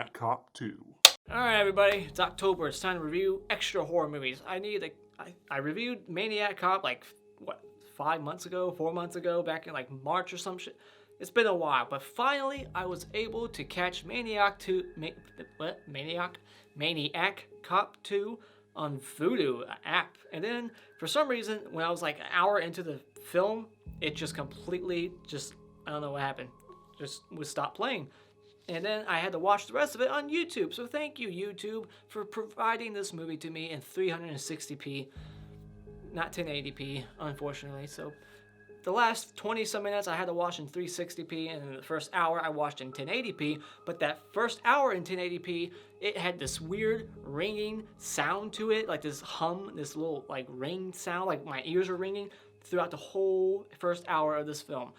Maniac Cop 2. Alright everybody, it's October, it's time to review extra horror movies. I reviewed Maniac Cop like, 4 months ago, back in like March or some shit. It's been a while, but finally I was able to catch Maniac Cop 2 on Vudu app. And then, for some reason, when I was like an hour into the film, it just completely I don't know what happened, just would stop playing. And then I had to watch the rest of it on YouTube. So thank you, YouTube, for providing this movie to me in 360p, not 1080p, unfortunately. So the last 20-some minutes I had to watch in 360p, and in the first hour I watched in 1080p. But that first hour in 1080p, it had this weird ringing sound to it, like this hum, this little like ring sound, like my ears were ringing throughout the whole first hour of this film.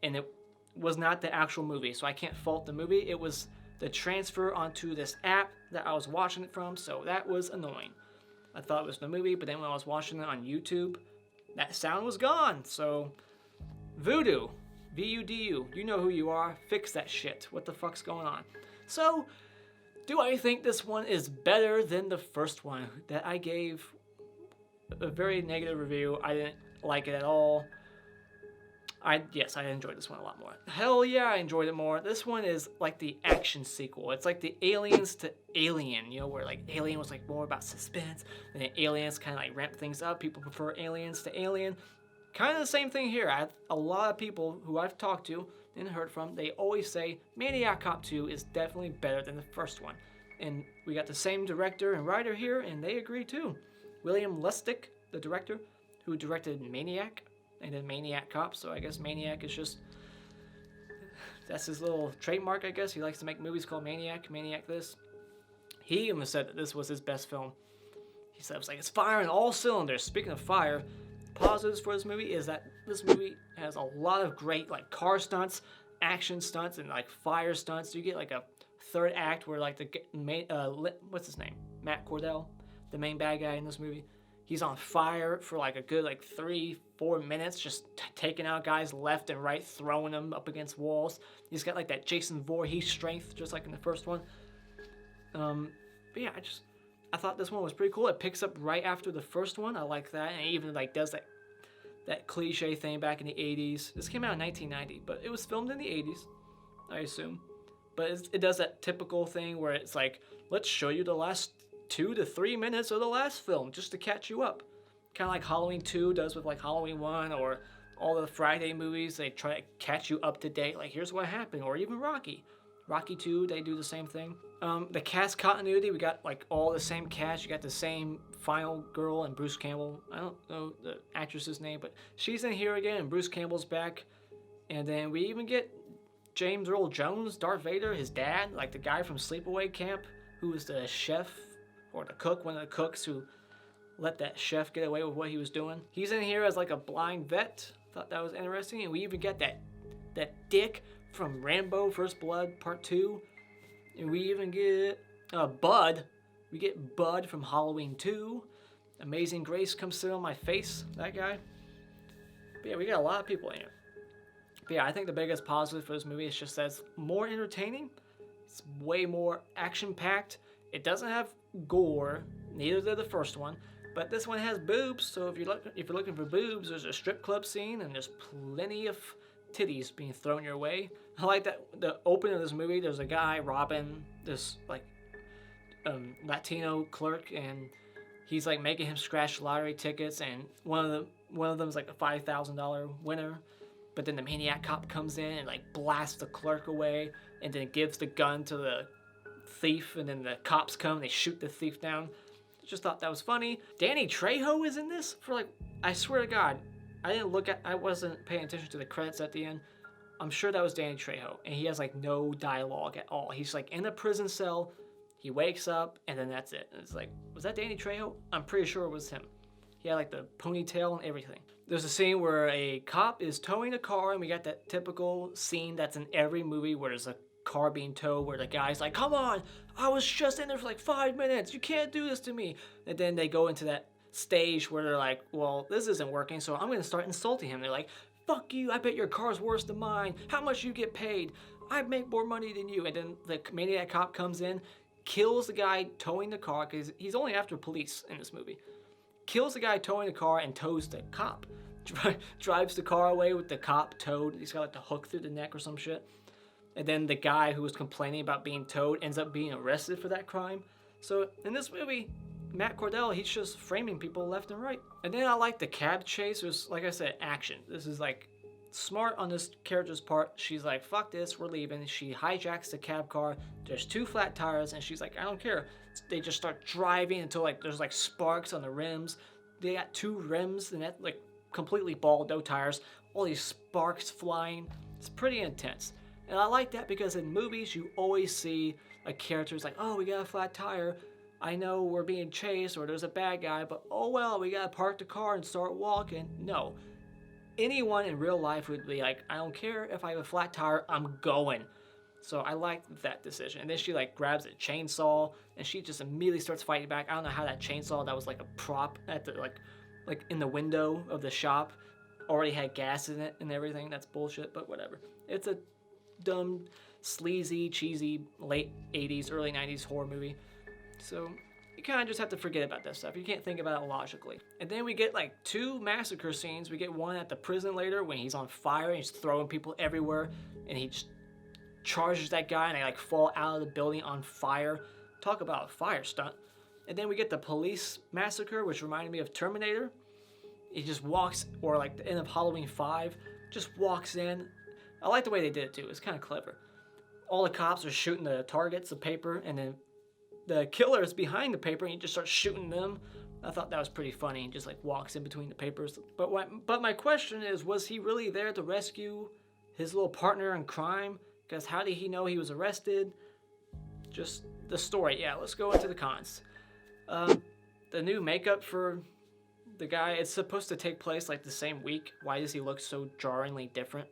And it was not the actual movie, so I can't fault the movie. It was the transfer onto this app that I was watching it from, so that was annoying. I thought it was the movie, but then when I was watching it on YouTube, that sound was gone. So Vudu, V-U-D-U, you know who you are, fix that shit. What the fuck's going on? So, do I think this one is better than the first one that I gave a very negative review? I didn't like it at all. Yes, I enjoyed this one a lot more. Hell yeah, I enjoyed it more. This one is like the action sequel. It's like the Aliens to Alien, you know, where like Alien was like more about suspense, and then Aliens kind of like ramp things up. People prefer Aliens to Alien. Kind of the same thing here. A lot of people who I've talked to and heard from, they always say Maniac Cop 2 is definitely better than the first one. And we got the same director and writer here, and they agree too. William Lustig, the director, who directed Maniac, and then Maniac Cop, so I guess Maniac is just, that's his little trademark, I guess. He likes to make movies called Maniac this. He even said that this was his best film. He said it was like, it's firing all cylinders. Speaking of fire, positives for this movie is that this movie has a lot of great like car stunts, action stunts, and like fire stunts. You get like a third act where like the main, what's his name? Matt Cordell, the main bad guy in this movie. He's on fire for like a good like 3-4 minutes, just taking out guys left and right, throwing them up against walls. He's got like that Jason Voorhees strength, just like in the first one. But yeah, I thought this one was pretty cool. It picks up right after the first one. I like that, and it even like does that cliche thing back in the 80s. This came out in 1990, but it was filmed in the 80s, I assume. But it does that typical thing where it's like, let's show you the last 2 to 3 minutes of the last film just to catch you up. Kind of like Halloween 2 does with like Halloween 1, or all the Friday movies. They try to catch you up to date, like here's what happened. Or even Rocky 2, they do the same thing. The cast continuity, we got like all the same cast. You got the same final girl and Bruce Campbell. I don't know the actress's name, but she's in here again, and Bruce Campbell's back. And then we even get James Earl Jones, Darth Vader, his dad, like the guy from Sleepaway Camp, who was the chef, or the cook, one of the cooks who let that chef get away with what he was doing. He's in here as like a blind vet. Thought that was interesting. And we even get that dick from Rambo First Blood Part 2. And we even get Bud. We get Bud from Halloween 2. Amazing Grace comes sit on my face, that guy. But yeah, we got a lot of people in here. But yeah, I think the biggest positive for this movie is just that it's more entertaining. It's way more action-packed. It doesn't have gore, neither did the first one, but this one has boobs. So if you're looking for boobs, there's a strip club scene, and there's plenty of titties being thrown your way. I like that the opening of this movie. There's a guy robbing this like Latino clerk, and he's like making him scratch lottery tickets, and one of them is like a $5,000 winner. But then the Maniac Cop comes in and like blasts the clerk away, and then gives the gun to the thief, and then the cops come, they shoot the thief down. Just thought that was funny. Danny Trejo is in this for like, I swear to God, I wasn't paying attention to the credits at the end. I'm sure that was Danny Trejo, and he has like no dialogue at all. He's like in a prison cell, he wakes up, and then that's it. And it's like, was that Danny Trejo? I'm pretty sure it was him. He had like the ponytail and everything. There's a scene where a cop is towing a car, and we got that typical scene that's in every movie where there's a car being towed, where the guy's like, come on, I was just in there for like 5 minutes, you can't do this to me. And then they go into that stage where they're like, well, this isn't working, so I'm going to start insulting him. They're like, fuck you, I bet your car's worse than mine, how much you get paid? I make more money than you. And then the Maniac cop comes in, kills the guy towing the car, because he's only after police in this movie. Kills the guy towing the car and tows the cop. Drives the car away with the cop towed. He's got like the hook through the neck or some shit. And then the guy who was complaining about being towed ends up being arrested for that crime. So in this movie, Matt Cordell, he's just framing people left and right. And then I like the cab chase. There's, like I said, action. This is like smart on this character's part. She's like, fuck this, we're leaving. She hijacks the cab car. There's 2 flat tires, and she's like, I don't care. They just start driving until like there's like sparks on the rims. They got 2 rims, and that like completely bald, no tires. All these sparks flying. It's pretty intense. And I like that because in movies, you always see a character's like, oh, we got a flat tire. I know we're being chased or there's a bad guy, but oh well, we gotta park the car and start walking. No. Anyone in real life would be like, I don't care if I have a flat tire, I'm going. So I like that decision. And then she like grabs a chainsaw and she just immediately starts fighting back. I don't know how that chainsaw that was like a prop at the like in the window of the shop already had gas in it and everything. That's bullshit, but whatever. It's a dumb, sleazy, cheesy, late 80s, early 90s horror movie. So you kind of just have to forget about that stuff. You can't think about it logically. And then we get like 2 massacre scenes. We get one at the prison later when he's on fire and he's throwing people everywhere. And he just charges that guy and they like fall out of the building on fire. Talk about a fire stunt. And then we get the police massacre, which reminded me of Terminator. He just walks, or like the end of Halloween 5, just walks in. I like the way they did it too. It's kind of clever. All the cops are shooting the targets of paper, and then the killer is behind the paper, and he just starts shooting them. I thought that was pretty funny. He just like walks in between the papers. But my question is, was he really there to rescue his little partner in crime? Because how did he know he was arrested? Just the story. Yeah, let's go into the cons. The new makeup for the guy, it's supposed to take place like the same week. Why does he look so jarringly different?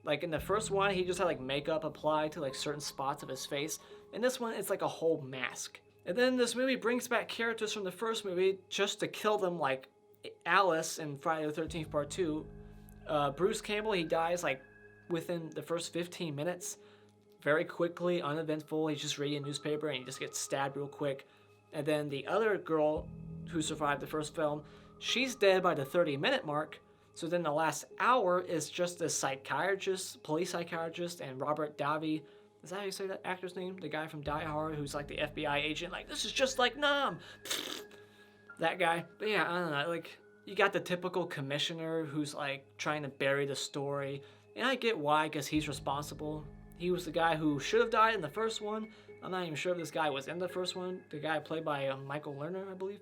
Like in the first one, he just had like makeup applied to like certain spots of his face. In this one, it's like a whole mask. And then this movie brings back characters from the first movie just to kill them, like Alice in Friday the 13th Part 2. Bruce Campbell, he dies like within the first 15 minutes. Very quickly, uneventful. He's just reading a newspaper and he just gets stabbed real quick. And then the other girl who survived the first film, she's dead by the 30-minute mark. So then the last hour is just the psychiatrist, police psychiatrist, and Robert Davi. Is that how you say that actor's name? The guy from Die Hard who's like the FBI agent. Like, this is just like Nam. That guy. But yeah, I don't know. Like, you got the typical commissioner who's like trying to bury the story. And I get why, because he's responsible. He was the guy who should have died in the first one. I'm not even sure if this guy was in the first one. The guy played by Michael Lerner, I believe.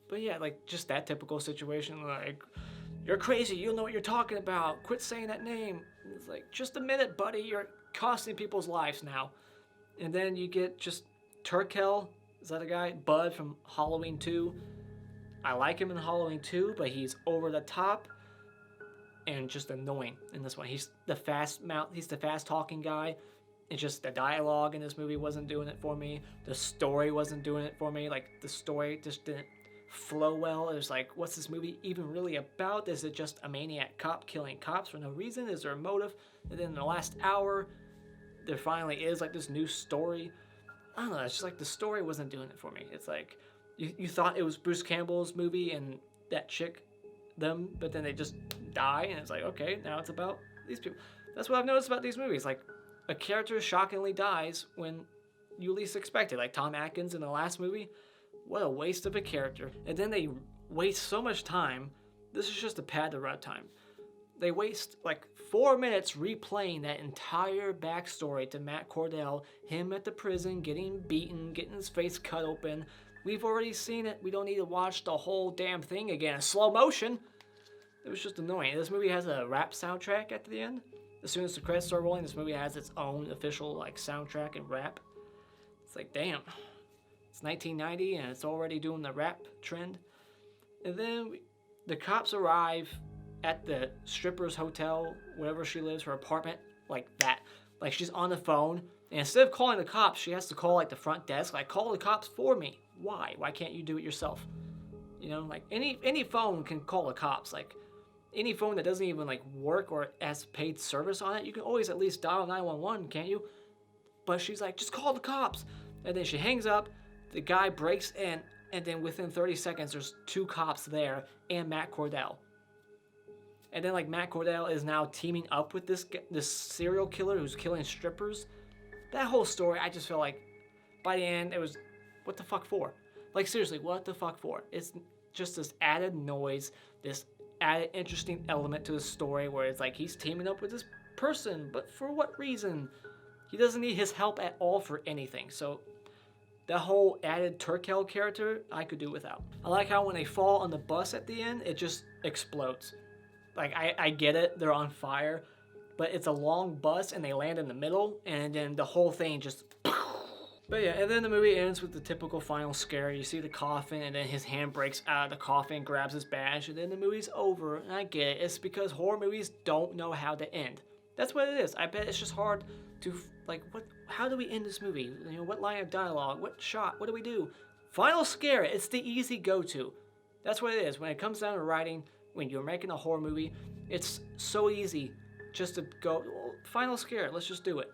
But yeah, like, just that typical situation. Like, you're crazy. You don't know what you're talking about. Quit saying that name. And it's like, just a minute, buddy. You're costing people's lives now. And then you get just Turkel. Is that a guy? Bud from Halloween 2. I like him in Halloween 2, but he's over the top and just annoying in this one. He's the fast talking guy. It's just the dialogue in this movie wasn't doing it for me. The story wasn't doing it for me. Like, the story just didn't flow well. It was like, what's this movie even really about? Is it just a maniac cop killing cops for no reason? Is there a motive? And then in the last hour, there finally is like this new story. I don't know, it's just like the story wasn't doing it for me. It's like, you thought it was Bruce Campbell's movie and that chick, them, but then they just die, and it's like, okay, now it's about these people. That's what I've noticed about these movies. Like, a character shockingly dies when you least expect it. Like Tom Atkins in the last movie. What a waste of a character. And then they waste so much time. This is just to pad the runtime. They waste like 4 minutes replaying that entire backstory to Matt Cordell. Him at the prison, getting beaten, getting his face cut open. We've already seen it. We don't need to watch the whole damn thing again in slow motion. It was just annoying. This movie has a rap soundtrack at the end. As soon as the credits start rolling, this movie has its own official like soundtrack and rap. It's like, damn. It's 1990 and it's already doing the rap trend. And then the cops arrive at the stripper's hotel, wherever she lives, her apartment, like that. Like, she's on the phone, and instead of calling the cops, she has to call like the front desk. Like, call the cops for me. Why? Why can't you do it yourself? You know, like any phone can call the cops. Like, any phone that doesn't even like work or has paid service on it, you can always at least dial 911, can't you? But she's like, just call the cops. And then she hangs up, the guy breaks in, and then within 30 seconds, there's 2 cops there and Matt Cordell. And then like Matt Cordell is now teaming up with this serial killer who's killing strippers. That whole story, I just felt like by the end, it was, what the fuck for? Like seriously, what the fuck for? It's just this added noise, this added interesting element to the story where it's like he's teaming up with this person, but for what reason? He doesn't need his help at all for anything. So that whole added Turkel character, I could do without. I like how when they fall on the bus at the end, it just explodes. Like, I get it, they're on fire, but it's a long bus and they land in the middle, and then the whole thing just... But yeah, and then the movie ends with the typical final scare. You see the coffin, and then his hand breaks out of the coffin, grabs his badge, and then the movie's over. And I get it, it's because horror movies don't know how to end. That's what it is. I bet it's just hard to, like, how do we end this movie? You know, what line of dialogue? What shot? What do we do? Final scare, it's the easy go-to. That's what it is. When it comes down to writing, when you're making a horror movie, it's so easy just to go, well, final scare, let's just do it.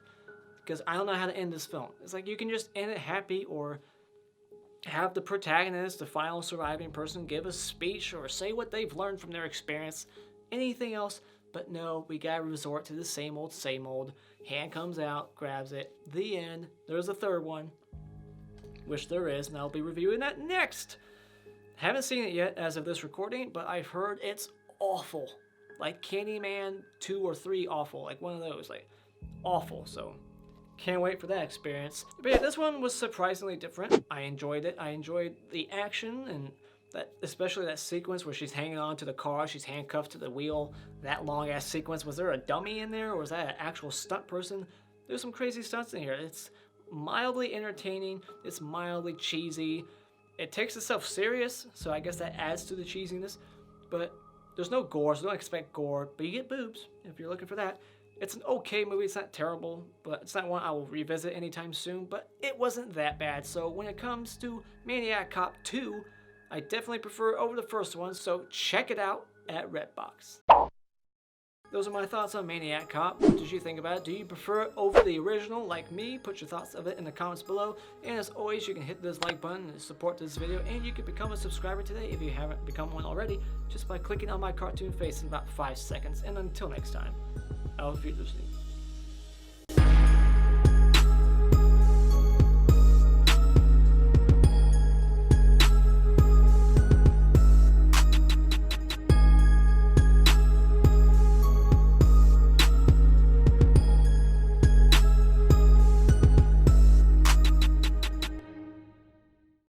Because I don't know how to end this film. It's like you can just end it happy, or have the protagonist, the final surviving person, give a speech or say what they've learned from their experience. Anything else, but no, we gotta resort to the same old, same old. Hand comes out, grabs it, the end. There's a third one, which there is, and I'll be reviewing that next. Haven't seen it yet as of this recording, but I've heard it's awful. Like Candyman 2 or 3 awful, like one of those, like awful, so can't wait for that experience. But yeah, this one was surprisingly different. I enjoyed it. I enjoyed the action, and that, especially that sequence where she's hanging on to the car, she's handcuffed to the wheel. That long ass sequence. Was there a dummy in there, or was that an actual stunt person? There's some crazy stunts in here. It's mildly entertaining. It's mildly cheesy. It takes itself serious, so I guess that adds to the cheesiness. But there's no gore, so don't expect gore. But you get boobs if you're looking for that. It's an okay movie. It's not terrible, but it's not one I will revisit anytime soon. But it wasn't that bad. So when it comes to Maniac Cop 2, I definitely prefer it over the first one. So check it out at Redbox. Those are my thoughts on Maniac Cop. What did you think about it? Do you prefer it over the original like me? Put your thoughts of it in the comments below. And as always, you can hit this like button to support this video. And you can become a subscriber today if you haven't become one already, just by clicking on my cartoon face in about 5 seconds. And until next time, I'll be listening.